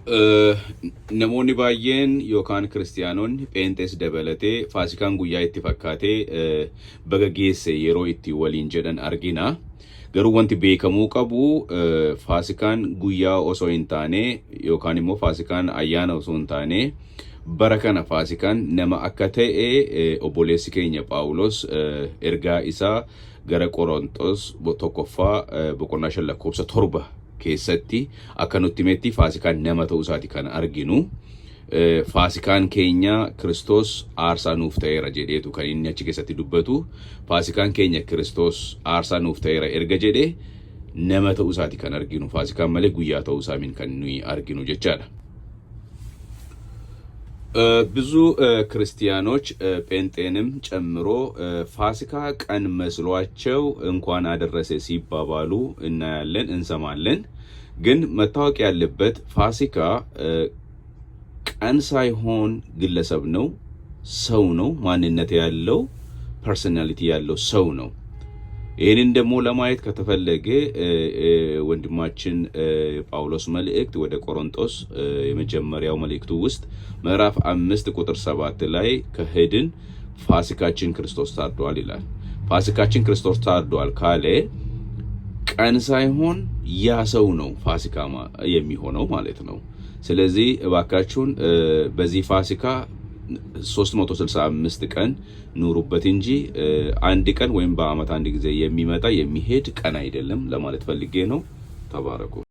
namoonni baay'een yookaan kiristaanonni pheenxees dabalatee faasikaan guyyaa itti fakkaatee baga geesse yeroo itti waliin jedhan argina. Garuu wanti beekamuu qabu faasikaan guyyaa osoo hin taane yookaan immoo faasikaan ayyaana osoo hin taane bara kana faasikaan nama akka ta'e obboleessi keenya Phaawulos ergaa isaa gara Qorontos tokkoffaa boqonnaa 5:7 keessatti akka nutti metti faasikaan nama ta'uu isaati kan arginu. Faasikaan keenya Kiristoos aarsaa nuuf ta'eera jedheetu kan inni achi keessatti dubbatu. Faasikaan keenya Kiristoos aarsaa nuuf ta'eera erga jedhee nama ta'uu isaati kan arginu. Faasikaan malee guyyaa ta'uu isaa kan nuyi arginu jechaadha. ብዙ ክርስቲያኖች ጴንጤንም ጨምሮ ፋሲካ ቀን መስሏቸው እንኳን አደረሰ ሲባባሉ እናያለን እንሰማለን። ግን መታወቅ ያለበት ፋሲካ ቀን ሳይሆን ግለሰብ ነው፣ ሰው ነው፣ ማንነት ያለው ፐርሰናሊቲ ያለው ሰው ነው። ይህንን ደግሞ ለማየት ከተፈለገ ወንድማችን ጳውሎስ መልእክት ወደ ቆሮንቶስ የመጀመሪያው መልእክቱ ውስጥ ምዕራፍ 5:7 ላይ ከሄድን ፋሲካችን ክርስቶስ ታርዷል ይላል። ፋሲካችን ክርስቶስ ታርዷል ካለ ቀን ሳይሆን ያ ሰው ነው ፋሲካ የሚሆነው ማለት ነው። ስለዚህ እባካችሁን በዚህ ፋሲካ 365 ቀን ኑሩበት እንጂ አንድ ቀን ወይም በአመት አንድ ጊዜ የሚመጣ የሚሄድ ቀን አይደለም ለማለት ፈልጌ ነው። ተባረኩ።